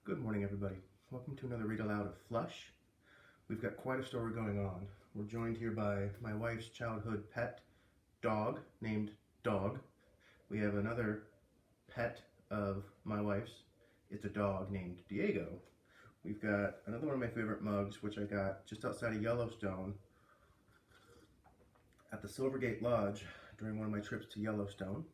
Good morning, everybody. Welcome to another read aloud of Flush. We've got quite a story going on. We're joined here by my wife's childhood pet dog named Dog. We have another pet of my wife's. It's a dog named Diego. We've got another one of my favorite mugs, which I got just outside of Yellowstone at the Silvergate Lodge during one of my trips to Yellowstone.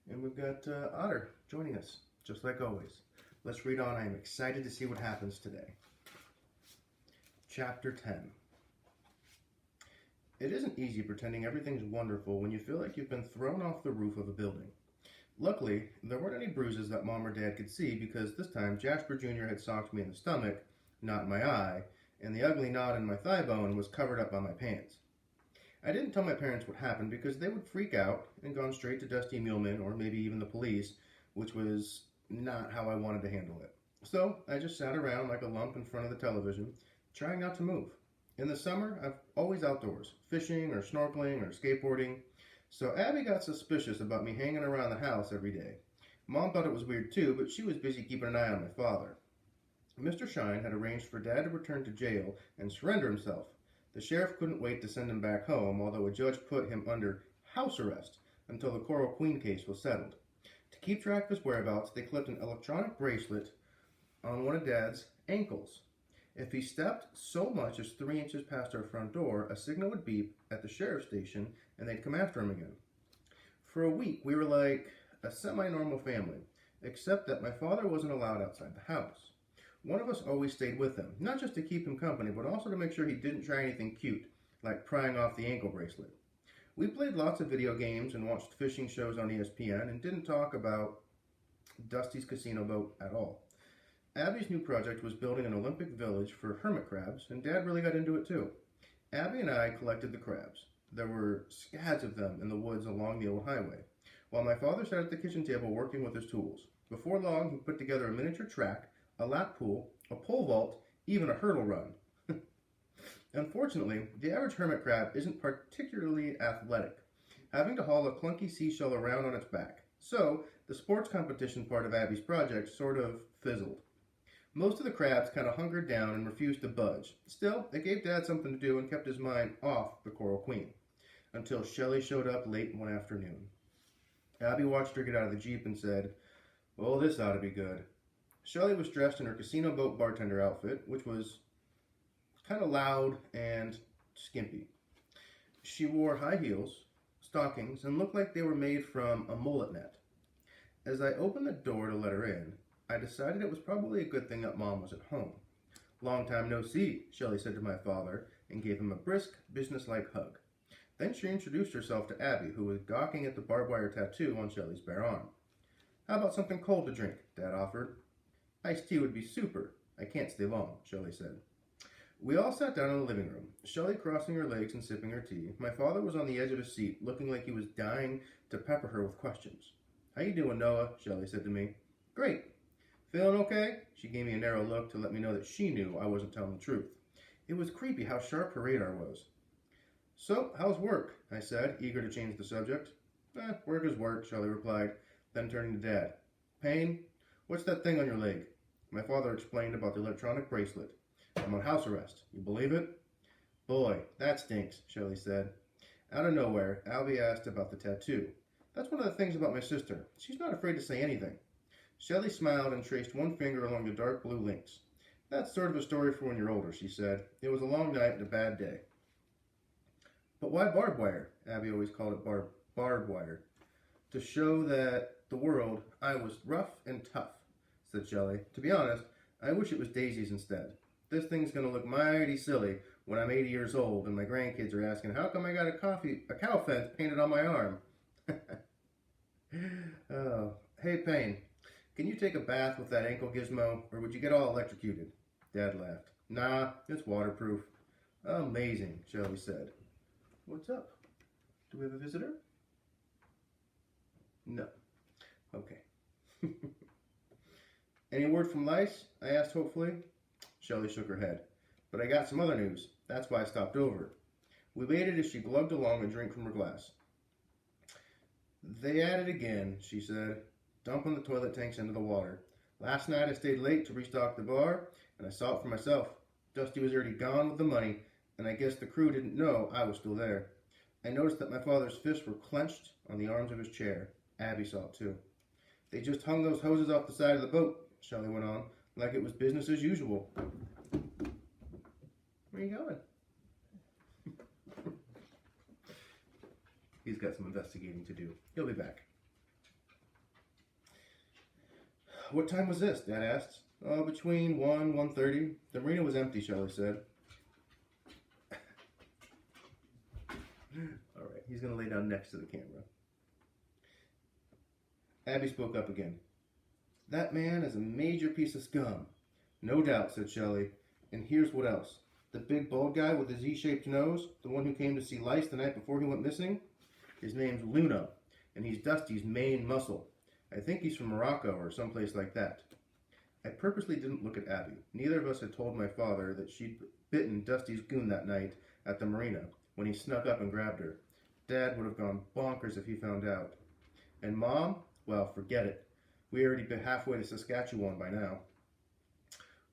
And we've got Otter joining us, just like always. Let's read on. I am excited to see what happens today. Chapter 10. It isn't easy pretending everything's wonderful when you feel like you've been thrown off the roof of a building. Luckily, there weren't any bruises that Mom or Dad could see because this time Jasper Jr. had socked me in the stomach, not in my eye, and the ugly knot in my thigh bone was covered up by my pants. I didn't tell my parents what happened because they would freak out and gone straight to Dusty Muleman or maybe even the police, which was not how I wanted to handle it. So I just sat around like a lump in front of the television, trying not to move. In the summer, I'm always outdoors, fishing or snorkeling or skateboarding. So Abby got suspicious about me hanging around the house every day. Mom thought it was weird too, but she was busy keeping an eye on my father. Mr. Shine had arranged for Dad to return to jail and surrender himself. The sheriff couldn't wait to send him back home, although a judge put him under house arrest until the Coral Queen case was settled. To keep track of his whereabouts, they clipped an electronic bracelet on one of Dad's ankles. If he stepped so much as 3 inches past our front door, a signal would beep at the sheriff's station and they'd come after him again. For a week, we were like a semi-normal family, except that my father wasn't allowed outside the house. One of us always stayed with him, not just to keep him company, but also to make sure he didn't try anything cute, like prying off the ankle bracelet. We played lots of video games and watched fishing shows on ESPN and didn't talk about Dusty's casino boat at all. Abby's new project was building an Olympic village for hermit crabs, and Dad really got into it too. Abby and I collected the crabs. There were scads of them in the woods along the old highway, while my father sat at the kitchen table working with his tools. Before long, he put together a miniature track, a lap pool, a pole vault, even a hurdle run. Unfortunately, the average hermit crab isn't particularly athletic, having to haul a clunky seashell around on its back. So, the sports competition part of Abby's project sort of fizzled. Most of the crabs kind of hungered down and refused to budge. Still, it gave Dad something to do and kept his mind off the Coral Queen, until Shelley showed up late one afternoon. Abby watched her get out of the Jeep and said, "Oh, this ought to be good." Shelley was dressed in her casino boat bartender outfit, which was kind of loud and skimpy. She wore high heels, stockings, and looked like they were made from a mullet net. As I opened the door to let her in, I decided it was probably a good thing that Mom was at home. "Long time no see," Shelley said to my father, and gave him a brisk, businesslike hug. Then she introduced herself to Abby, who was gawking at the barbed wire tattoo on Shelley's bare arm. "How about something cold to drink?" Dad offered. "Iced tea would be super. I can't stay long," Shelley said. We all sat down in the living room, Shelley crossing her legs and sipping her tea. My father was on the edge of his seat, looking like he was dying to pepper her with questions. "How you doing, Noah?" Shelley said to me. "Great. Feeling okay?" She gave me a narrow look to let me know that she knew I wasn't telling the truth. It was creepy how sharp her radar was. "So, how's work?" I said, eager to change the subject. Work is work," Shelley replied, then turning to Dad. "Payne, what's that thing on your leg?" My father explained about the electronic bracelet. "I'm on house arrest. You believe it?" "Boy, that stinks," Shelley said. Out of nowhere, Albie asked about the tattoo. "That's one of the things about my sister. She's not afraid to say anything." Shelley smiled and traced one finger along the dark blue links. "That's sort of a story for when you're older," she said. "It was a long night and a bad day." "But why barbed wire?" Abby always called it barbed wire. "To show that the world I was rough and tough," said Shelley. "To be honest, I wish it was daisies instead. This thing's going to look mighty silly when I'm 80 years old and my grandkids are asking, how come I got a cow fence painted on my arm?" Oh, "Hey, Payne, can you take a bath with that ankle gizmo, or would you get all electrocuted?" Dad laughed. "Nah, it's waterproof." "Amazing," Shelley said. "What's up? Do we have a visitor?" "No." "Okay." "Any word from Lice?" I asked hopefully. Shelley shook her head. "But I got some other news. That's why I stopped over." We waited as she glugged along a drink from her glass. "They at it again," she said, dumping the toilet tanks into the water. Last night I stayed late to restock the bar, and I saw it for myself. Dusty was already gone with the money, and I guess the crew didn't know I was still there. I noticed that my father's fists were clenched on the arms of his chair. Abby saw it too. They just hung those hoses off the side of the boat, Shelley went on, like it was business as usual. Where are you going? He's got some investigating to do. He'll be back. What time was this? Dad asked. Oh, between 1 and 1:30. The marina was empty, Shelley said. All right, he's going to lay down next to the camera. Abby spoke up again. That man is a major piece of scum. No doubt, said Shelley. And here's what else. The big bald guy with the Z-shaped nose, the one who came to see Lice the night before he went missing, his name's Luna, and he's Dusty's main muscle. I think he's from Morocco or someplace like that. I purposely didn't look at Abby. Neither of us had told my father that she'd bitten Dusty's goon that night at the marina when he snuck up and grabbed her. Dad would have gone bonkers if he found out. And Mom? Well, forget it. We'd already been halfway to Saskatchewan by now.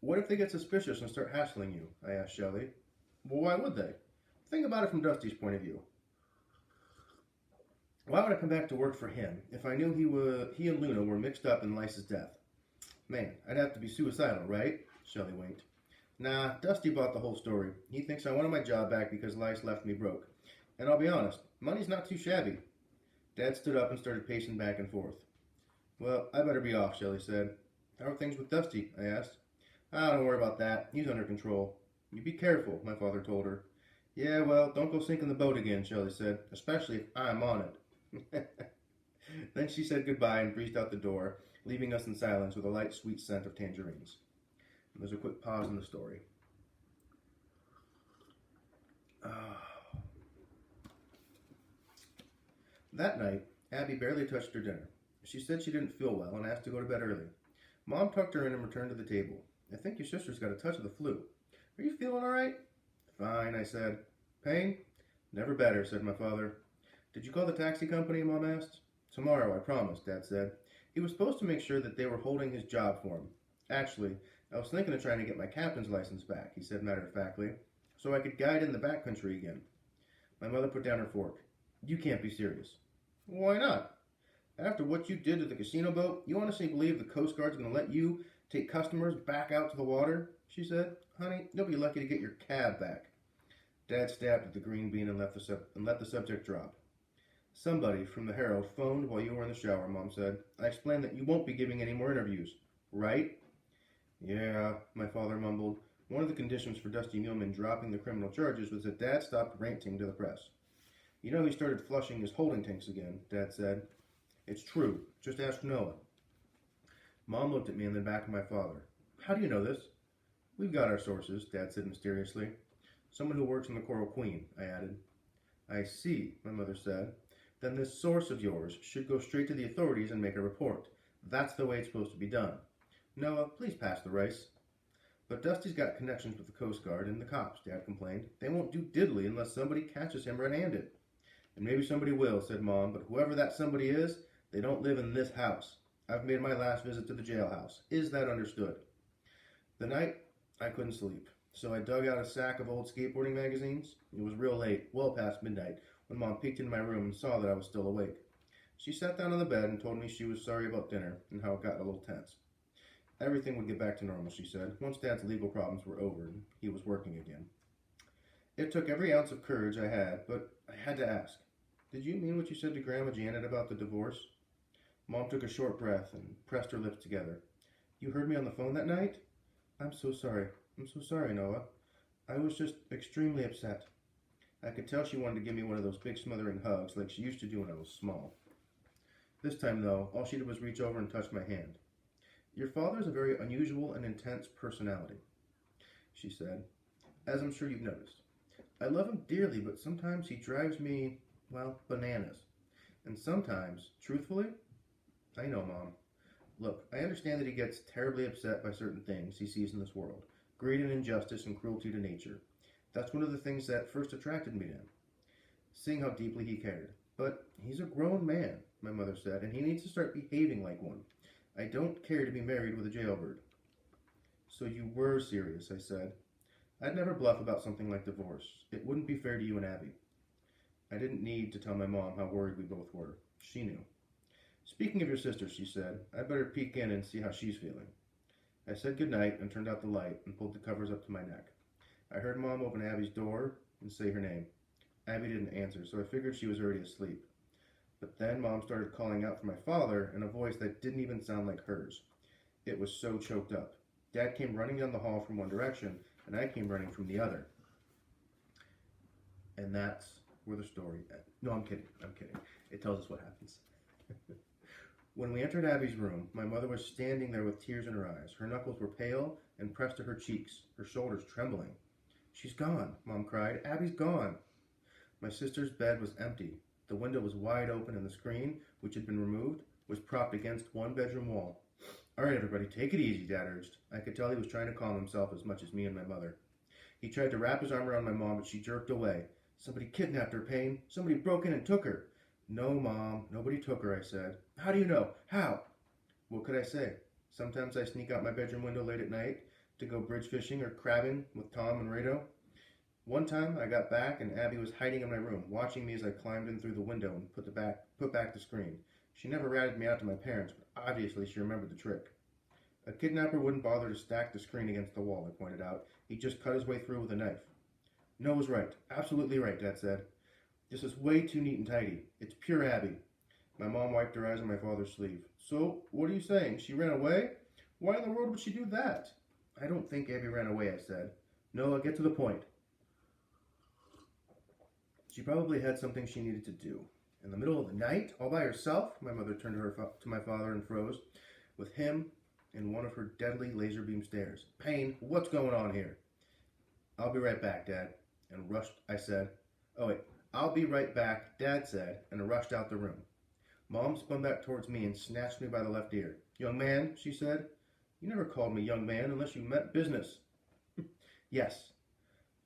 What if they get suspicious and start hassling you? I asked Shelley. Well, why would they? Think about it from Dusty's point of view. Why would I come back to work for him if I knew he and Luna were mixed up in Lice's death? Man, I'd have to be suicidal, right? Shelley winked. Nah, Dusty bought the whole story. He thinks I wanted my job back because Lice left me broke. And I'll be honest, money's not too shabby. Dad stood up and started pacing back and forth. Well, I better be off, Shelley said. How are things with Dusty? I asked. Don't worry about that. He's under control. You be careful, my father told her. Yeah, well, don't go sinking the boat again, Shelley said, especially if I'm on it. Then she said goodbye and breezed out the door, leaving us in silence with a light, sweet scent of tangerines. And there's a quick pause in the story. That night, Abby barely touched her dinner. She said she didn't feel well and asked to go to bed early. Mom tucked her in and returned to the table. I think your sister's got a touch of the flu. Are you feeling all right? Fine, I said. Pain? Never better, said my father. Did you call the taxi company, Mom asked. Tomorrow, I promise, Dad said. He was supposed to make sure that they were holding his job for him. Actually, I was thinking of trying to get my captain's license back, he said matter-of-factly, so I could guide in the backcountry again. My mother put down her fork. You can't be serious. Why not? After what you did to the casino boat, you honestly believe the Coast Guard's going to let you take customers back out to the water? She said. Honey, you'll be lucky to get your cab back. Dad stabbed at the green bean and let the subject drop. Somebody from the Herald phoned while you were in the shower, Mom said. I explained that you won't be giving any more interviews, right? Yeah, my father mumbled. One of the conditions for Dusty Nealman dropping the criminal charges was that Dad stopped ranting to the press. You know he started flushing his holding tanks again, Dad said. It's true. Just ask Noah. Mom looked at me and then back at my father. How do you know this? We've got our sources, Dad said mysteriously. Someone who works in the Coral Queen, I added. I see, my mother said. Then this source of yours should go straight to the authorities and make a report. That's the way it's supposed to be done. Noah, please pass the rice. But Dusty's got connections with the Coast Guard and the cops, Dad complained. They won't do diddly unless somebody catches him red-handed. And maybe somebody will, said Mom, but whoever that somebody is, they don't live in this house. I've made my last visit to the jailhouse. Is that understood? The night, I couldn't sleep, so I dug out a sack of old skateboarding magazines. It was real late, well past midnight, when Mom peeked into my room and saw that I was still awake. She sat down on the bed and told me she was sorry about dinner and how it got a little tense. Everything would get back to normal, she said, once Dad's legal problems were over and he was working again. It took every ounce of courage I had, but I had to ask. Did you mean what you said to Grandma Janet about the divorce? Mom took a short breath and pressed her lips together. You heard me on the phone that night? I'm so sorry. I'm so sorry, Noah. I was just extremely upset. I could tell she wanted to give me one of those big smothering hugs like she used to do when I was small. This time, though, all she did was reach over and touch my hand. Your father is a very unusual and intense personality, she said, as I'm sure you've noticed. I love him dearly, but sometimes he drives me, well, bananas. And sometimes, truthfully, I know, Mom. Look, I understand that he gets terribly upset by certain things he sees in this world. Greed and injustice and cruelty to nature. That's one of the things that first attracted me to him. Seeing how deeply he cared. But he's a grown man, my mother said, and he needs to start behaving like one. I don't care to be married with a jailbird. So you were serious, I said. I'd never bluff about something like divorce. It wouldn't be fair to you and Abby. I didn't need to tell my mom how worried we both were. She knew. Speaking of your sister, she said, I'd better peek in and see how she's feeling. I said goodnight and turned out the light and pulled the covers up to my neck. I heard Mom open Abby's door and say her name. Abby didn't answer, so I figured she was already asleep. But then Mom started calling out for my father in a voice that didn't even sound like hers. It was so choked up. Dad came running down the hall from one direction, and I came running from the other. And that's where the story ends. No, I'm kidding. It tells us what happens. When we entered Abby's room, my mother was standing there with tears in her eyes. Her knuckles were pale and pressed to her cheeks, her shoulders trembling. She's gone, Mom cried. Abby's gone. My sister's bed was empty. The window was wide open and the screen, which had been removed, was propped against one bedroom wall. All right, everybody, take it easy, Dad urged. I could tell he was trying to calm himself as much as me and my mother. He tried to wrap his arm around my mom, but she jerked away. Somebody kidnapped her, Payne. Somebody broke in and took her. No, Mom, nobody took her, I said. How do you know? How? What could I say? Sometimes I sneak out my bedroom window late at night to go bridge fishing or crabbing with Tom and Rado. One time I got back and Abby was hiding in my room, watching me as I climbed in through the window and put back the screen. She never ratted me out to my parents, but obviously she remembered the trick. A kidnapper wouldn't bother to stack the screen against the wall, I pointed out. He'd just cut his way through with a knife. Noah's right. Absolutely right, Dad said. This is way too neat and tidy. It's pure Abby. My mom wiped her eyes on my father's sleeve. So, what are you saying? She ran away? Why in the world would she do that? I don't think Abby ran away, I said. Noah, get to the point. She probably had something she needed to do. In the middle of the night, all by herself, my mother turned to my father and froze, with him in one of her deadly laser beam stares. Payne, what's going on here? I'll be right back, Dad. And rushed, I said. Oh, wait. I'll be right back, Dad said, and rushed out the room. Mom spun back towards me and snatched me by the left ear. Young man, she said. You never called me young man unless you meant business. Yes.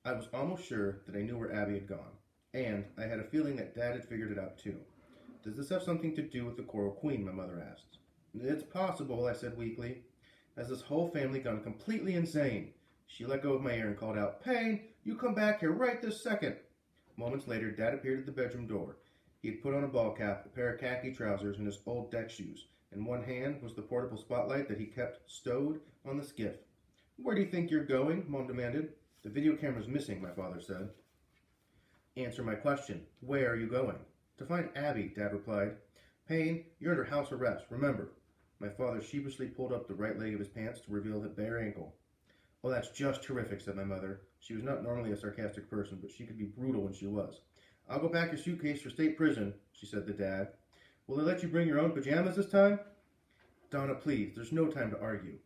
I was almost sure that I knew where Abby had gone. And I had a feeling that Dad had figured it out too. Does this have something to do with the Coral Queen, my mother asked. It's possible, I said weakly. Has this whole family gone completely insane? She let go of my ear and called out, Payne, you come back here right this second. Moments later, Dad appeared at the bedroom door. He had put on a ball cap, a pair of khaki trousers, and his old deck shoes. In one hand was the portable spotlight that he kept stowed on the skiff. Where do you think you're going? Mom demanded. The video camera's missing, my father said. Answer my question. Where are you going? To find Abby, Dad replied. Payne, you're under house arrest, remember. My father sheepishly pulled up the right leg of his pants to reveal the bare ankle. Oh, that's just terrific, said my mother. She was not normally a sarcastic person, but she could be brutal when she was. I'll go pack your suitcase for state prison, she said to Dad. Will they let you bring your own pajamas this time? Donna, please, there's no time to argue.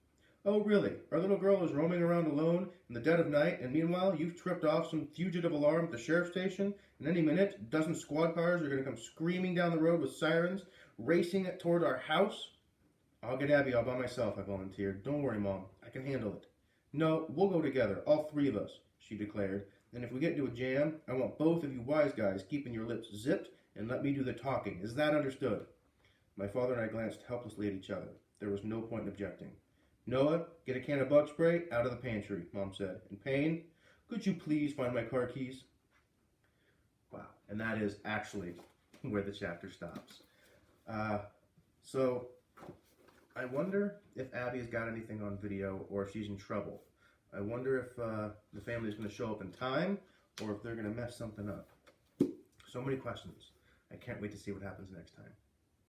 Oh, really? Our little girl is roaming around alone in the dead of night, and meanwhile you've tripped off some fugitive alarm at the sheriff's station, and any minute a dozen squad cars are going to come screaming down the road with sirens, racing toward our house? I'll get Abby all by myself, I volunteered. Don't worry, Mom. I can handle it. No, we'll go together, all three of us, she declared. And if we get into a jam, I want both of you wise guys keeping your lips zipped and let me do the talking. Is that understood? My father and I glanced helplessly at each other. There was no point in objecting. Noah, get a can of bug spray out of the pantry, Mom said. And Payne, could you please find my car keys? Wow, and that is actually where the chapter stops. So I wonder if Abby's got anything on video or if she's in trouble. I wonder if the family's going to show up in time or if they're going to mess something up. So many questions. I can't wait to see what happens next time.